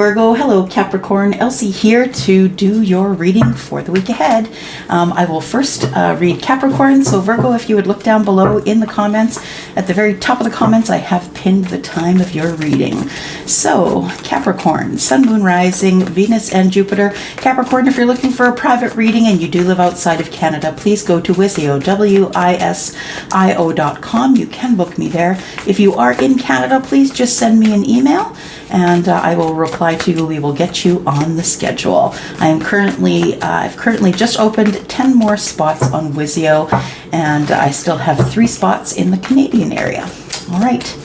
Virgo. Hello, Capricorn. Elsie here to do your reading for the week ahead. I will first read Capricorn. So Virgo, if you would look down below in the comments, at the very top of the comments, I have pinned the time of your reading. So Capricorn, Sun, Moon, Rising, Venus, and Jupiter. Capricorn, if you're looking for a private reading and you do live outside of Canada, please go to WISIO, WISIO.com. You can book me there. If you are in Canada, please just send me an email and I will reply to you. We will get you on the schedule. I've currently just opened 10 more spots on WISIO, and I still have 3 spots in the Canadian area. All right,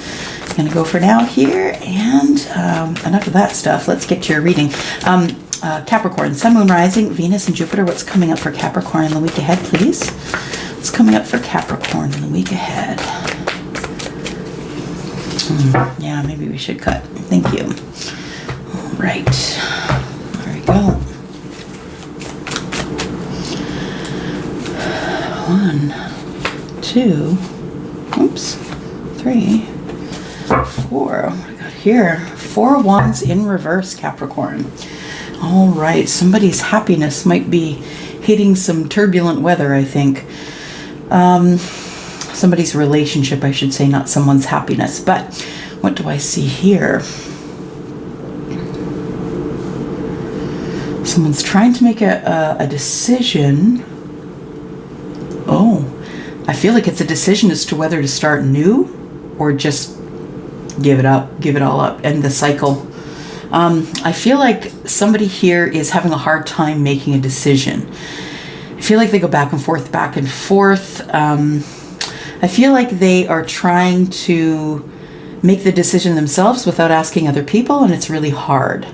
I'm gonna go for now here, and enough of that stuff. Let's get to your reading. Capricorn, Sun, Moon, Rising, Venus, and Jupiter. What's coming up for Capricorn in the week ahead, please? What's coming up for Capricorn in the week ahead? Yeah, maybe we should cut. Thank you. All right. There we go. 1, 2, oops, 3, 4. What do I got here? 4 wands in reverse, Capricorn. All right. Somebody's happiness might be hitting some turbulent weather, I think. Somebody's relationship, I should say, not someone's happiness. But what do I see here? Someone's trying to make a decision. Oh, I feel like it's a decision as to whether to start new or just give it up, give it all up, end the cycle. I feel like somebody here is having a hard time making a decision. I feel like they go back and forth, back and forth. I feel like they are trying to make the decision themselves without asking other people, and it's really hard.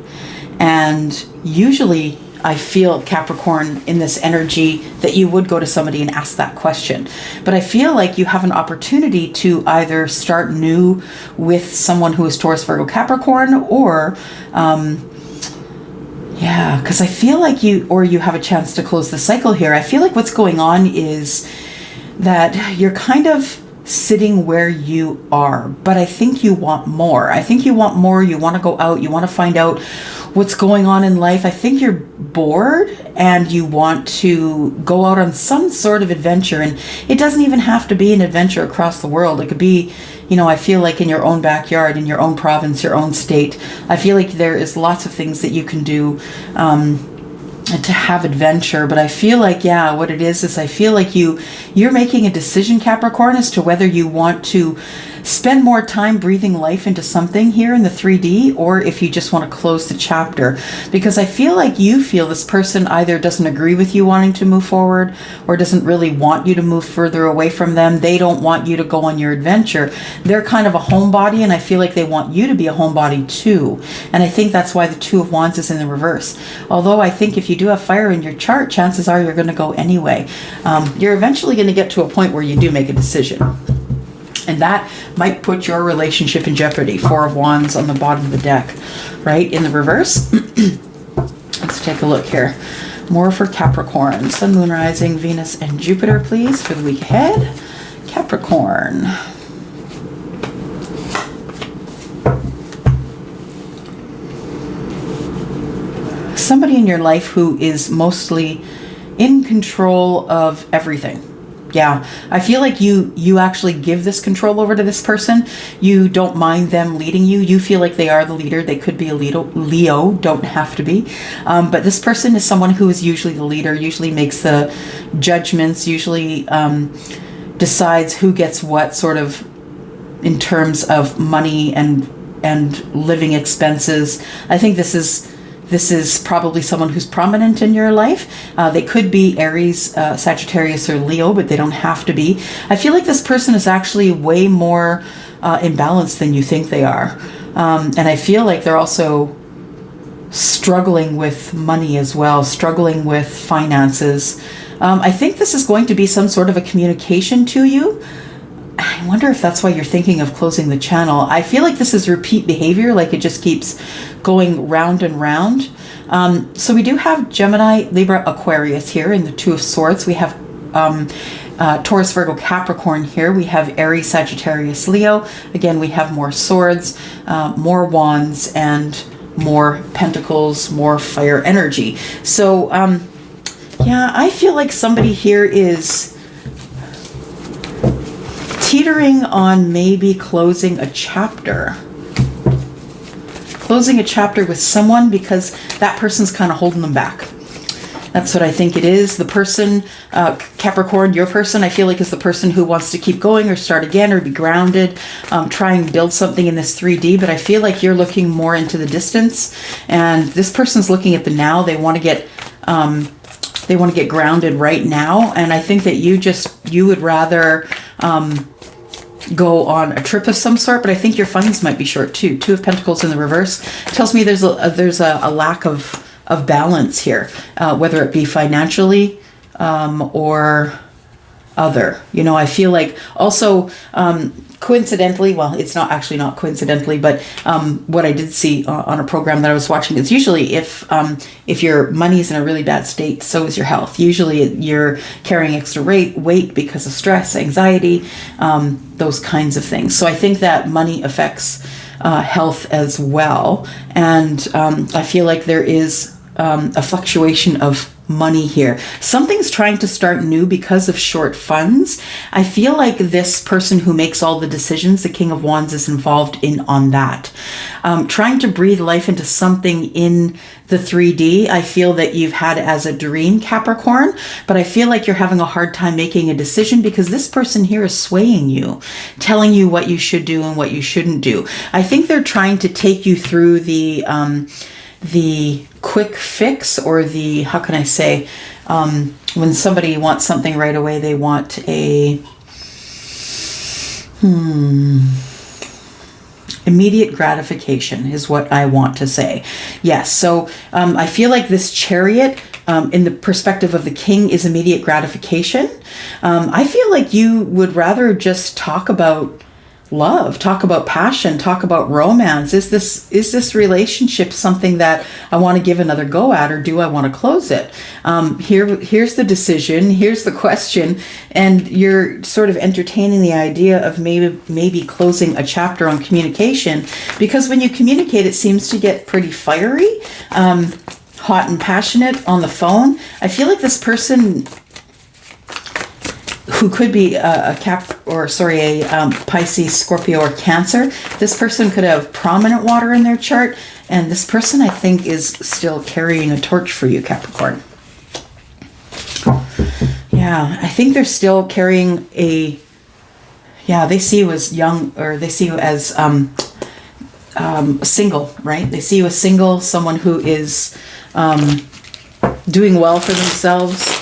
And usually I feel, Capricorn, in this energy that you would go to somebody and ask that question. But I feel like you have an opportunity to either start new with someone who is Taurus, Virgo, Capricorn, or yeah, because I feel like you have a chance to close the cycle here. I feel like what's going on is that you're kind of sitting where you are, but I think you want more. I think you want more. You want to go out. You want to find out what's going on in life. I think you're bored and you want to go out on some sort of adventure. And it doesn't even have to be an adventure across the world. It could be, you know, I feel like in your own backyard, in your own province, your own state. I feel like there is lots of things that you can do to have adventure. But I feel like, yeah, what it is I feel like you're making a decision, Capricorn, as to whether you want to spend more time breathing life into something here in the 3D, or if you just want to close the chapter. Because I feel like you feel this person either doesn't agree with you wanting to move forward, or doesn't really want you to move further away from them. They don't want you to go on your adventure. They're kind of a homebody, and I feel like they want you to be a homebody too. And I think that's why the 2 of Wands is in the reverse. Although I think if you do have fire in your chart, chances are you're going to go anyway. You're eventually going to get to a point where you do make a decision. And that might put your relationship in jeopardy. 4 of Wands on the bottom of the deck, right? In the reverse. Let's take a look here. More for Capricorn. Sun, Moon, Rising, Venus, and Jupiter, please, for the week ahead. Capricorn. Somebody in your life who is mostly in control of everything. Yeah, I feel like you actually give this control over to this person. You don't mind them leading you. You feel like they are the leader. They could be a Leo, don't have to be. But this person is someone who is usually the leader, usually makes the judgments, usually decides who gets what sort of in terms of money and living expenses. I think this is probably someone who's prominent in your life. They could be Aries, Sagittarius, or Leo, but they don't have to be. I feel like this person is actually way more imbalanced than you think they are. And I feel like they're also struggling with money as well, struggling with finances. I think this is going to be some sort of a communication to you. I wonder if that's why you're thinking of closing the channel. I feel like this is repeat behavior, like it just keeps going round and round. So we do have Gemini, Libra, Aquarius here in the 2 of Swords. We have Taurus, Virgo, Capricorn here. We have Aries, Sagittarius, Leo. Again, we have more swords, more wands, and more pentacles, more fire energy. So, yeah, I feel like somebody here is teetering on maybe closing a chapter. Closing a chapter with someone because that person's kind of holding them back. That's what I think it is. The person, Capricorn, your person, I feel like is the person who wants to keep going or start again or be grounded, try and build something in this 3D. But I feel like you're looking more into the distance, and this person's looking at the now. They want to get grounded right now. And I think that you would rather go on a trip of some sort, but I think your funds might be short too. Two of Pentacles in the reverse tells me there's a lack of balance here, whether it be financially or other. You know, I feel like also coincidentally, well, it's not coincidentally, but what I did see on a program that I was watching is usually if your money is in a really bad state, so is your health. Usually you're carrying extra weight because of stress, anxiety, those kinds of things. So I think that money affects health as well. And I feel like there is a fluctuation of money here. Something's trying to start new because of short funds. I feel like this person who makes all the decisions, the King of Wands, is involved in on that. Trying to breathe life into something in the 3D, I feel that you've had as a dream, Capricorn, but I feel like you're having a hard time making a decision because this person here is swaying you, telling you what you should do and what you shouldn't do. I think they're trying to take you through the quick fix, or the, how can I say, when somebody wants something right away, they want a immediate gratification is what I want to say. Yes, so I feel like this Chariot, in the perspective of the King, is immediate gratification. I feel like you would rather just talk about love, talk about passion, talk about romance. Is this relationship something that I want to give another go at, or do I want to close it? Here's the decision, here's the question, and you're sort of entertaining the idea of maybe closing a chapter on communication, because when you communicate, it seems to get pretty fiery, hot and passionate on the phone. I feel like this person, who could be a Pisces, Scorpio, or Cancer. This person could have prominent water in their chart, and this person, I think, is still carrying a torch for you, Capricorn. Yeah, I think they're still carrying they see you as young, or they see you as single, right? They see you as single, someone who is doing well for themselves.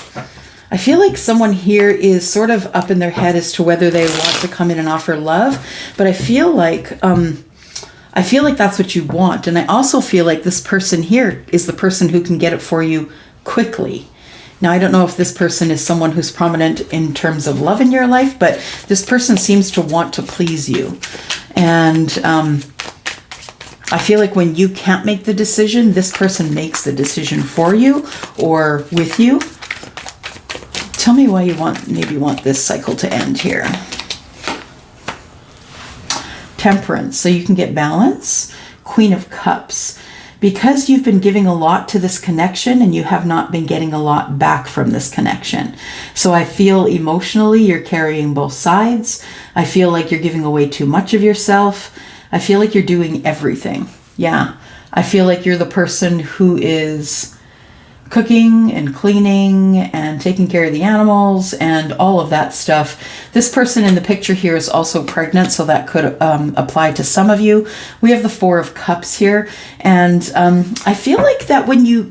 I feel like someone here is sort of up in their head as to whether they want to come in and offer love, but I feel like that's what you want. And I also feel like this person here is the person who can get it for you quickly. Now, I don't know if this person is someone who's prominent in terms of love in your life, but this person seems to want to please you. And I feel like when you can't make the decision, this person makes the decision for you or with you. Tell me why you maybe want this cycle to end here. Temperance, so you can get balance. Queen of Cups, because you've been giving a lot to this connection and you have not been getting a lot back from this connection. So I feel emotionally you're carrying both sides. I feel like you're giving away too much of yourself. I feel like you're doing everything. Yeah, I feel like you're the person who is cooking and cleaning and taking care of the animals and all of that stuff. This person in the picture here is also pregnant, so that could apply to some of you. We have the Four of Cups here, and I feel like that when you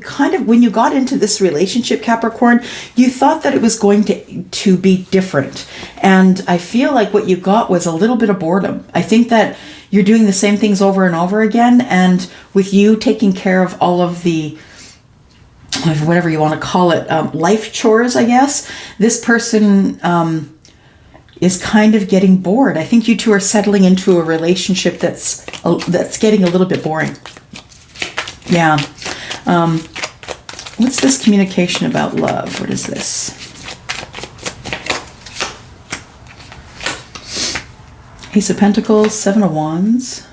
got into this relationship, Capricorn, you thought that it was going to be different, and I feel like what you got was a little bit of boredom. I think that you're doing the same things over and over again, and with you taking care of all of the, whatever you want to call it, life chores, I guess, this person is kind of getting bored. I think you two are settling into a relationship that's getting a little bit boring. Yeah. What's this communication about love? What is this? Ace of Pentacles, Seven of Wands,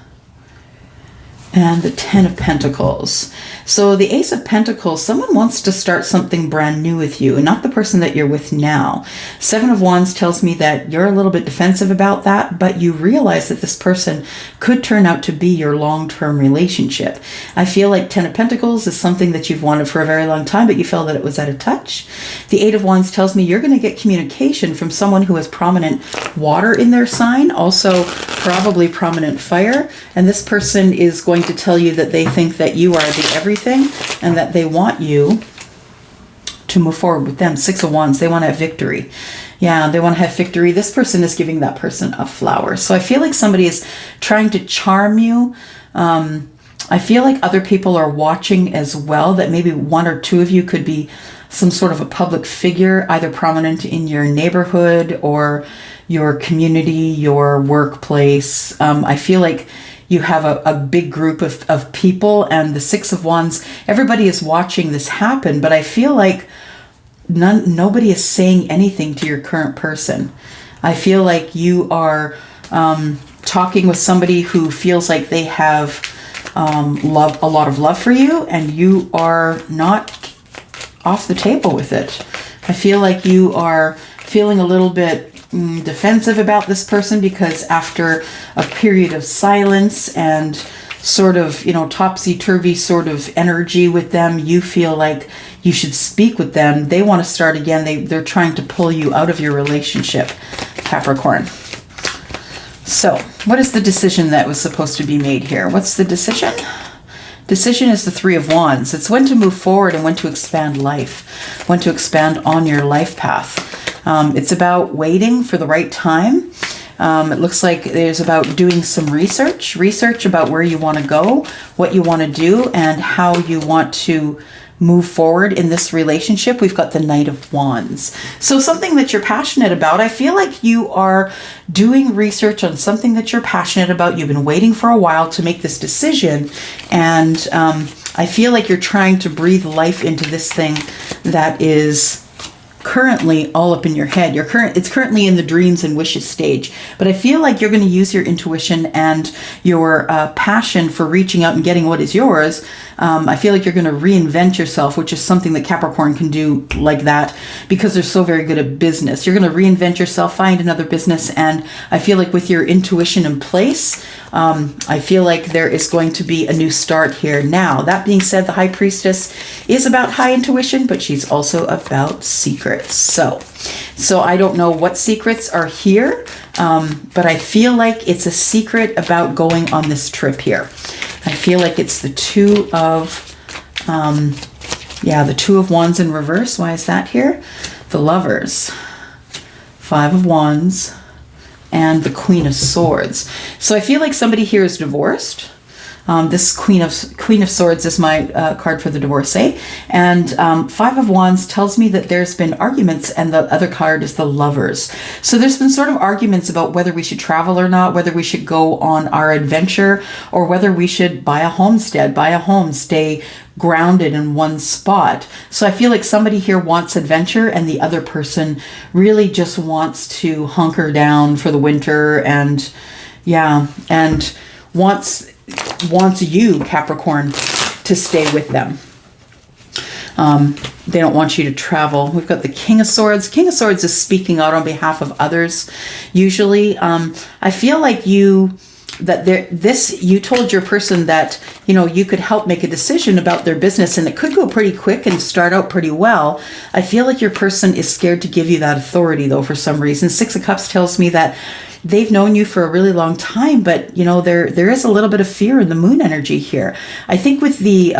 And the Ten of Pentacles. So the Ace of Pentacles, someone wants to start something brand new with you, and not the person that you're with now. Seven of Wands tells me that you're a little bit defensive about that, but you realize that this person could turn out to be your long-term relationship. I feel like Ten of Pentacles is something that you've wanted for a very long time, but you felt that it was out of touch. The Eight of Wands tells me you're going to get communication from someone who has prominent water in their sign, also probably prominent fire, and this person is going to tell you that they think that you are the everything and that they want you to move forward with them. Six of Wands, they want to have victory. Yeah, they want to have victory. This person is giving that person a flower. So I feel like somebody is trying to charm you. I feel like other people are watching as well, that maybe one or two of you could be some sort of a public figure, either prominent in your neighborhood or your community, your workplace. I feel like you have a big group of people, and the Six of Wands, everybody is watching this happen, but I feel like nobody is saying anything to your current person. I feel like you are talking with somebody who feels like they have a lot of love for you, and you are not off the table with it. I feel like you are feeling a little bit defensive about this person, because after a period of silence and sort of, topsy-turvy sort of energy with them, you feel like you should speak with them. They want to start again. They're trying to pull you out of your relationship, Capricorn. So what is the decision that was supposed to be made here? What's the decision? Decision is the Three of Wands. It's when to move forward and when to expand life, when to expand on your life path. It's about waiting for the right time. It looks like there's about doing some research about where you want to go, what you want to do, and how you want to move forward in this relationship. We've got the Knight of Wands. So something that you're passionate about. I feel like you are doing research on something that you're passionate about. You've been waiting for a while to make this decision. And I feel like you're trying to breathe life into this thing that is currently all up in your head. It's currently in the dreams and wishes stage, but I feel like you're going to use your intuition and your passion for reaching out and getting what is yours. I feel like you're going to reinvent yourself, which is something that Capricorn can do like that because they're so very good at business. You're going to reinvent yourself, find another business, and I feel like with your intuition in place, I feel like there is going to be a new start here. Now, that being said, the High Priestess is about high intuition, but she's also about secrets. So I don't know what secrets are here, but I feel like it's a secret about going on this trip here. I feel like it's the Two of Wands in reverse. Why is that here? The Lovers, Five of Wands, and the Queen of Swords. So I feel like somebody here is divorced. This Queen of Swords is my card for the divorcee. And Five of Wands tells me that there's been arguments, and the other card is the Lovers. So there's been sort of arguments about whether we should travel or not, whether we should go on our adventure, or whether we should buy a homestead, buy a home, stay grounded in one spot. So I feel like somebody here wants adventure, and the other person really just wants to hunker down for the winter, and wants you, Capricorn, to stay with them. They don't want you to travel. We've got the King of Swords. King of Swords is speaking out on behalf of others. Usually, I feel like you told your person that, you could help make a decision about their business, and it could go pretty quick and start out pretty well. I feel like your person is scared to give you that authority, though, for some reason. Six of Cups tells me that they've known you for a really long time, but there is a little bit of fear in the moon energy here. I think with the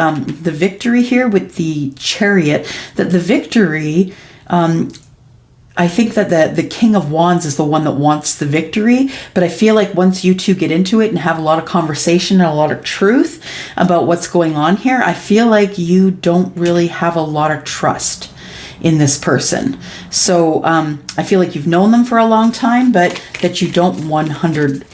victory here, with the Chariot, that the victory, I think that the King of Wands is the one that wants the victory, but I feel like once you two get into it and have a lot of conversation and a lot of truth about what's going on here, I feel like you don't really have a lot of trust in this person. So I feel like you've known them for a long time, but that you don't 100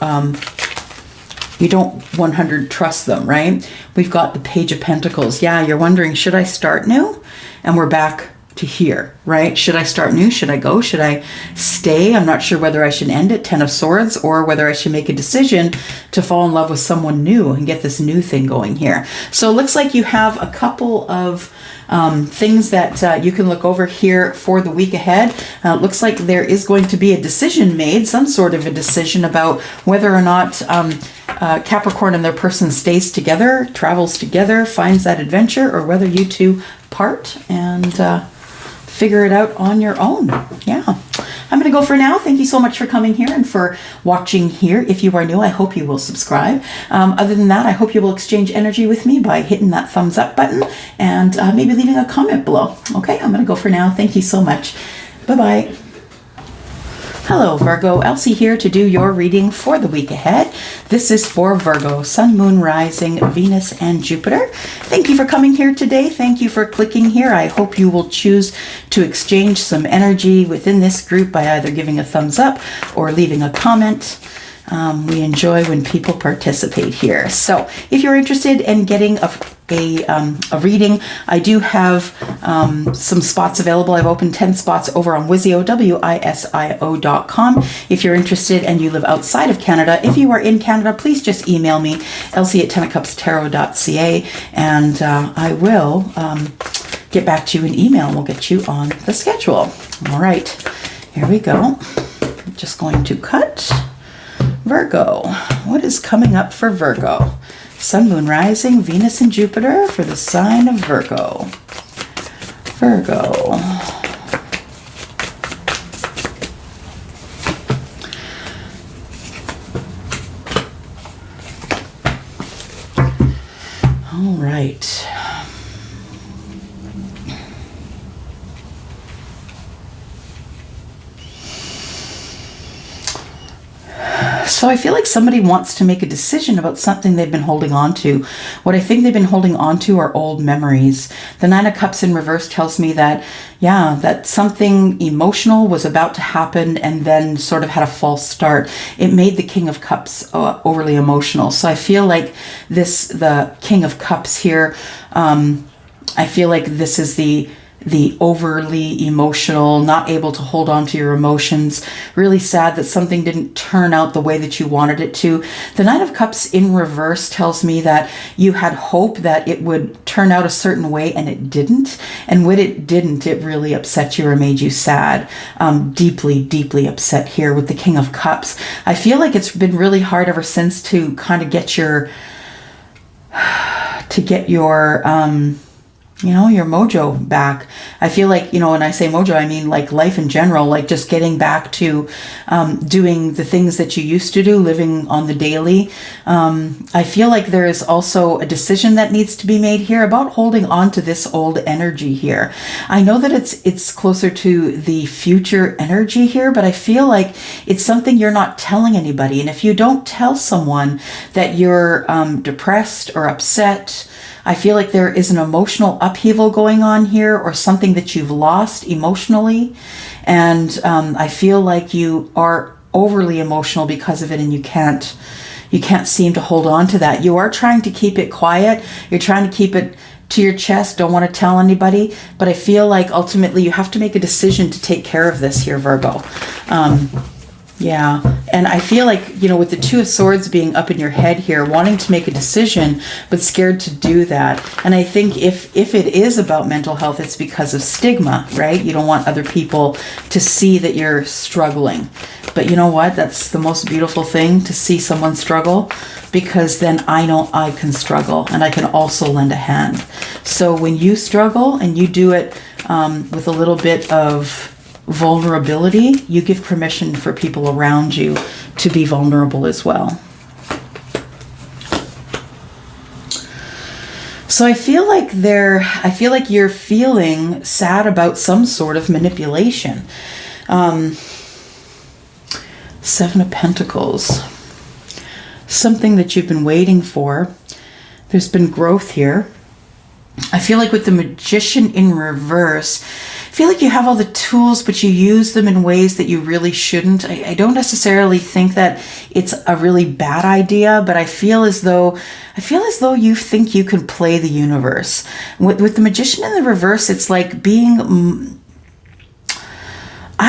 trust them, right? We've got the Page of Pentacles. Yeah, you're wondering, should I start new? And we're back to here. right? Should I start new? Should I go? Should I stay? I'm not sure whether I should end it, 10 of Swords, or whether I should make a decision to fall in love with someone new and get this new thing going here. So it looks like you have a couple of things that you can look over here for the week ahead. It looks like there is going to be a decision made, some sort of a decision about whether or not Capricorn and their person stays together, travels together, finds that adventure, or whether you two part and figure it out on your own. Yeah. I'm going to go for now. Thank you so much for coming here and for watching here. If you are new, I hope you will subscribe. Other than that, I hope you will exchange energy with me by hitting that thumbs up button and maybe leaving a comment below. Okay, I'm going to go for now. Thank you so much. Bye-bye. Hello Virgo, Elsie here to do your reading for the week ahead. This is for Virgo, Sun, Moon, Rising, Venus, and Jupiter. Thank you for coming here today. Thank you for clicking here. I hope you will choose to exchange some energy within this group by either giving a thumbs up or leaving a comment. We enjoy when people participate here. So if you're interested in getting a reading, I do have some spots available. I've opened 10 spots over on WISIO, WISIO.com. If you're interested and you live outside of Canada, if you are in Canada, please just email me, elsie@10ofcupstarot.ca, and I will get back to you in email and we'll get you on the schedule. All right, here we go. I'm just going to cut. Virgo, what is coming up for Virgo? Sun, Moon, Rising, Venus, and Jupiter for the sign of Virgo. Virgo. All right. So I feel like somebody wants to make a decision about something they've been holding on to. What I think they've been holding on to are old memories. The Nine of Cups in reverse tells me that, yeah, that something emotional was about to happen and then sort of had a false start. It made the King of Cups overly emotional. So I feel like the King of Cups here, I feel like this is the overly emotional, not able to hold on to your emotions, really sad that something didn't turn out the way that you wanted it to. The Nine of Cups in reverse tells me that you had hope that it would turn out a certain way and it didn't. And when it didn't, it really upset you or made you sad. Deeply, deeply upset here with the King of Cups. I feel like it's been really hard ever since to kind of get your your mojo back. I feel like, when I say mojo, I mean like life in general, like just getting back to doing the things that you used to do, living on the daily. I feel like there is also a decision that needs to be made here about holding on to this old energy here. I know that it's closer to the future energy here, but I feel like it's something you're not telling anybody. And if you don't tell someone that you're depressed or upset, I feel like there is an emotional upheaval going on here, or something that you've lost emotionally. And I feel like you are overly emotional because of it, and you can't seem to hold on to that. You are trying to keep it quiet. You're trying to keep it to your chest, don't want to tell anybody. But I feel like ultimately you have to make a decision to take care of this here, Virgo. Yeah, and I feel like, with the Two of Swords being up in your head here, wanting to make a decision, but scared to do that. And I think if it is about mental health, it's because of stigma, right? You don't want other people to see that you're struggling. But you know what? That's the most beautiful thing, to see someone struggle, because then I know I can struggle and I can also lend a hand. So when you struggle and you do it with a little bit of vulnerability, you give permission for people around you to be vulnerable as well. So I feel like you're feeling sad about some sort of manipulation. Seven of Pentacles. Something that you've been waiting for. There's been growth here. I feel like with the Magician in reverse, I feel like you have all the tools, but you use them in ways that you really shouldn't. I don't necessarily think that it's a really bad idea, but I feel as though you think you can play the universe. With the Magician in the reverse, it's like being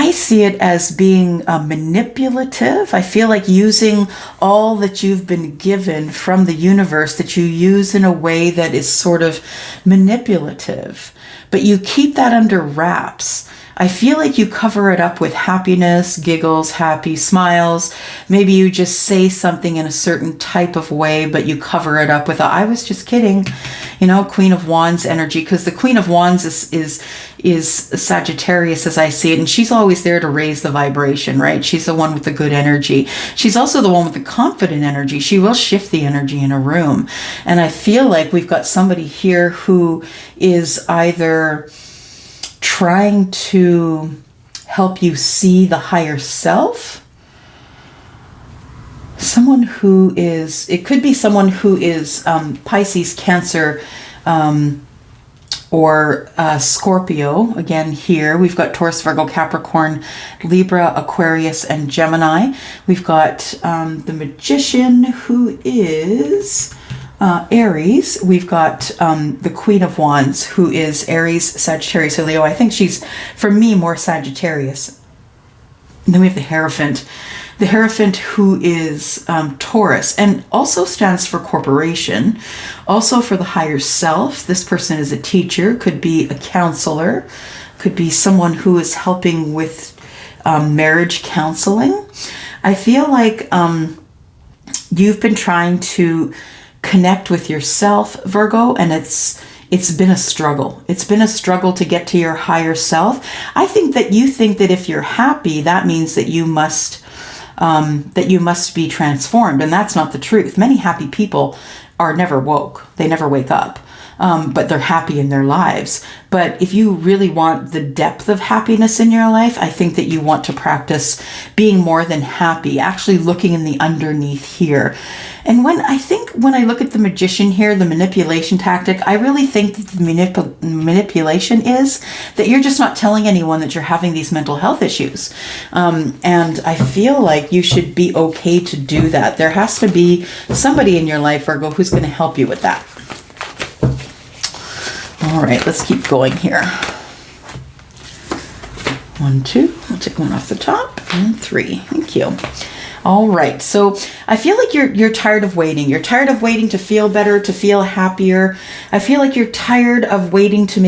I see it as being manipulative. I feel like using all that you've been given from the universe, that you use in a way that is sort of manipulative, but you keep that under wraps. I feel like you cover it up with happiness, giggles, happy smiles. Maybe you just say something in a certain type of way, but you cover it up with I was just kidding. You know, Queen of Wands energy, because the Queen of Wands is Sagittarius as I see it, and she's always there to raise the vibration, right? She's the one with the good energy. She's also the one with the confident energy. She will shift the energy in a room. And I feel like we've got somebody here who is either trying to help you see the higher self. Someone who is, it could be someone who is Pisces, Cancer, or Scorpio. Again, here we've got Taurus, Virgo, Capricorn, Libra, Aquarius, and Gemini. We've got the Magician, who is Aries. We've got the Queen of Wands, who is Aries, Sagittarius, or Leo. I think she's, for me, more Sagittarius. And then we have the Hierophant. The Hierophant, who is Taurus, and also stands for corporation, also for the higher self. This person is a teacher, could be a counselor, could be someone who is helping with marriage counseling. I feel like you've been trying to connect with yourself, Virgo, and it's been a struggle. It's been a struggle to get to your higher self. I think that you think that if you're happy, that means that you must be transformed, and that's not the truth. Many happy people are never woke. They never wake up. But they're happy in their lives. But if you really want the depth of happiness in your life, I think that you want to practice being more than happy, actually looking in the underneath here. And when I look at the Magician here, the manipulation tactic, I really think that the manipulation is that you're just not telling anyone that you're having these mental health issues. And I feel like you should be okay to do that. There has to be somebody in your life, Virgo, who's going to help you with that. All right, let's keep going here. 1, 2, I'll take one off the top, and 3. Thank you. All right, so I feel like you're tired of waiting. You're tired of waiting to feel better, to feel happier. I feel like you're tired of waiting to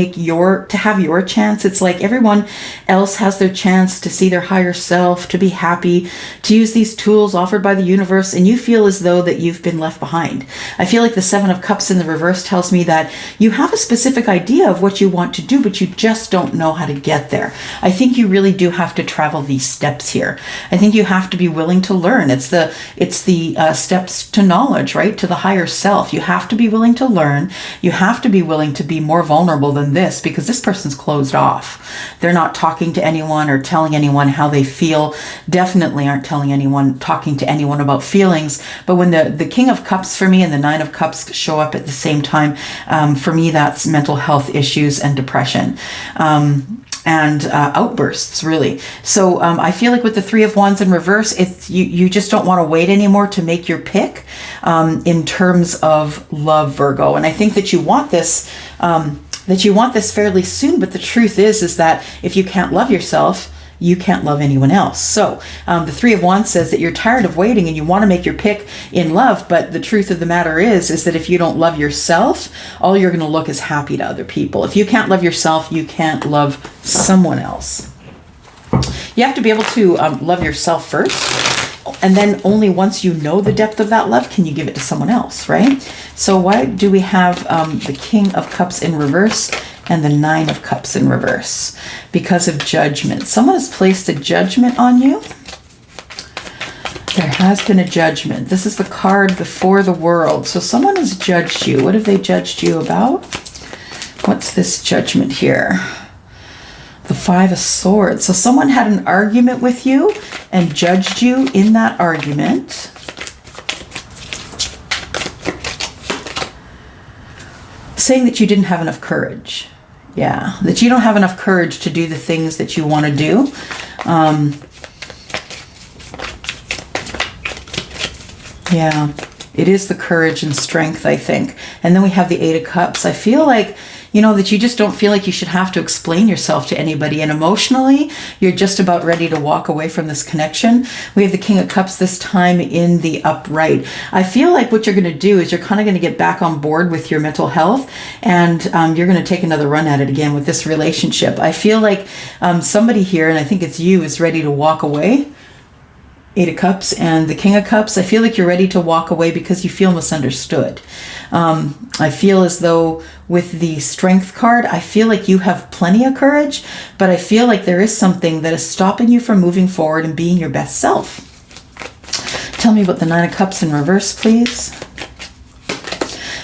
have your chance. It's like everyone else has their chance to see their higher self, to be happy, to use these tools offered by the universe, and you feel as though that you've been left behind. I feel like the 7 of Cups in the reverse tells me that you have a specific idea of what you want to do, but you just don't know how to get there. I think you really do have to travel these steps here. I think you have to be willing to learn. It's the steps to knowledge, right? To the higher self. You have to be willing to learn. You have to be willing to be more vulnerable than this, because this person's closed off. They're not talking to anyone or telling anyone how they feel. Definitely aren't talking to anyone about feelings. But when the King of Cups for me and the 9 of Cups show up at the same time, for me, that's mental health issues and depression. And outbursts, really. So I feel like with the 3 of Wands in reverse, you just don't want to wait anymore to make your pick in terms of love, Virgo. And I think that you want this fairly soon. But the truth is that if you can't love yourself, you can't love anyone else. So the 3 of Wands says that you're tired of waiting and you want to make your pick in love. But the truth of the matter is that if you don't love yourself, all you're going to look is happy to other people. If you can't love yourself, you can't love someone else. You have to be able to love yourself first. And then only once you know the depth of that love can you give it to someone else, right? So why do we have the King of Cups in reverse and the 9 of Cups in reverse? Because of judgment. Someone has placed a judgment on you. There has been a judgment. This is the card before the world. So someone has judged you. What have they judged you about? What's this judgment here? The 5 of Swords. So someone had an argument with you and judged you in that argument. Saying that you didn't have enough courage. Yeah, that you don't have enough courage to do the things that you want to do. Yeah, it is the courage and strength, I think. And then we have the 8 of Cups. I feel like, you know, that you just don't feel like you should have to explain yourself to anybody. And emotionally, you're just about ready to walk away from this connection. We have the King of Cups this time in the upright. I feel like what you're going to do is you're kind of going to get back on board with your mental health, and you're going to take another run at it again with this relationship. I feel like somebody here, and I think it's you, is ready to walk away. Eight of Cups and the King of Cups. I feel like you're ready to walk away because you feel misunderstood. I feel as though with the Strength card, I feel like you have plenty of courage, but I feel like there is something that is stopping you from moving forward and being your best self. Tell me about the Nine of Cups in reverse, please.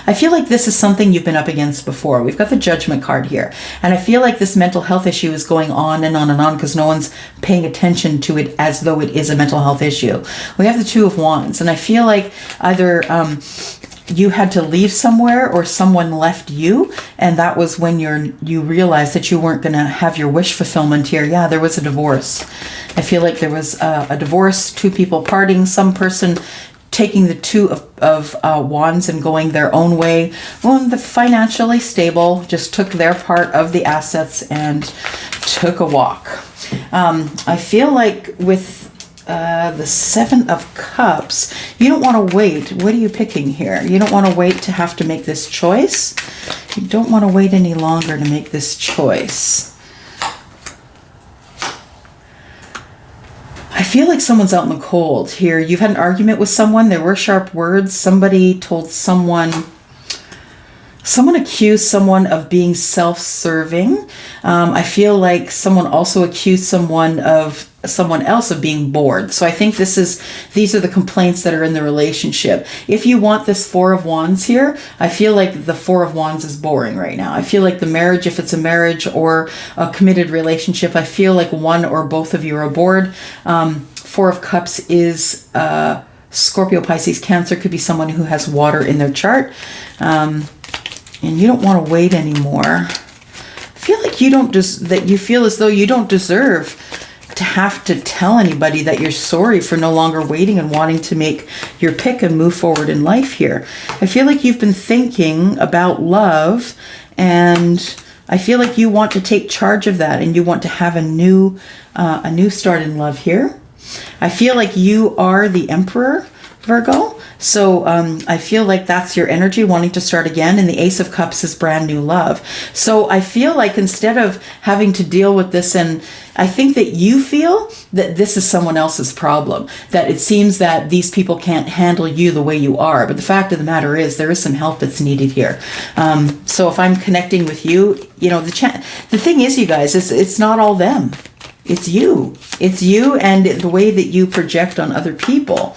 I feel like this is something you've been up against before. We've got the Judgment card here. And I feel like this mental health issue is going on and on and on because no one's paying attention to it as though it is a mental health issue. We have the Two of Wands. And I feel like either you had to leave somewhere or someone left you. And that was when you realized that you weren't going to have your wish fulfillment here. Yeah, there was a divorce. I feel like there was a divorce, two people parting, some person taking the Two of Wands and going their own way. Well, the financially stable just took their part of the assets and took a walk. I feel like with the Seven of Cups, you don't want to wait. What are you picking here? You don't want to wait to have to make this choice. You don't want to wait any longer to make this choice. I feel like someone's out in the cold here. You've had an argument with someone. There were sharp words. Somebody told someone accused someone of being self-serving. I feel like someone also accused someone else of being bored. So I think these are the complaints that are in the relationship. If you want this Four of Wands here, I feel like the Four of Wands is boring right now. I feel like the marriage, if it's a marriage or a committed relationship, I feel like one or both of you are bored. Four of Cups is Scorpio, Pisces, Cancer. Could be someone who has water in their chart. And you don't want to wait anymore. I feel like you feel as though you don't deserve to have to tell anybody that you're sorry for no longer waiting and wanting to make your pick and move forward in life here. I feel like you've been thinking about love, and I feel like you want to take charge of that and you want to have a new start in love here. I feel like you are the Emperor, Virgo. So I feel like that's your energy, wanting to start again. And the Ace of Cups is brand new love. So I feel like instead of having to deal with this, and I think that you feel that this is someone else's problem, that it seems that these people can't handle you the way you are. But the fact of the matter is there is some help that's needed here. So if I'm connecting with you, you know, the thing is, you guys, it's not all them. It's you. It's you and the way that you project on other people.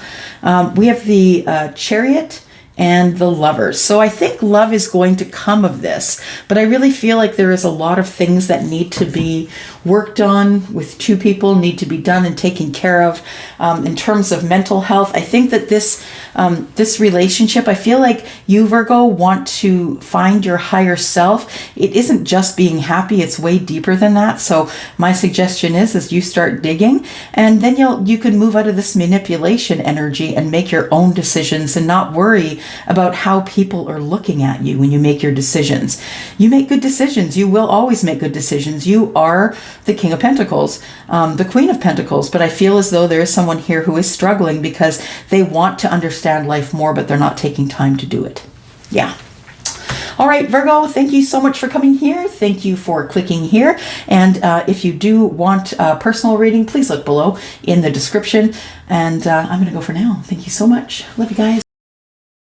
We have the Chariot and the Lovers. So I think love is going to come of this, but I really feel like there is a lot of things that need to be worked on with two people, need to be done and taken care of. In terms of mental health, I think that this relationship, I feel like you, Virgo, want to find your higher self. It isn't just being happy, it's way deeper than that. So my suggestion is you start digging, and then you can move out of this manipulation energy and make your own decisions and not worry about how people are looking at you when you make your decisions. You make good decisions. You will always make good decisions. You are the King of Pentacles, the Queen of Pentacles, but I feel as though there is someone here who is struggling because they want to understand life more, but they're not taking time to do it. Yeah. All right, Virgo, thank you so much for coming here. Thank you for clicking here. And if you do want a personal reading, please look below in the description. And I'm going to go for now. Thank you so much. Love you guys.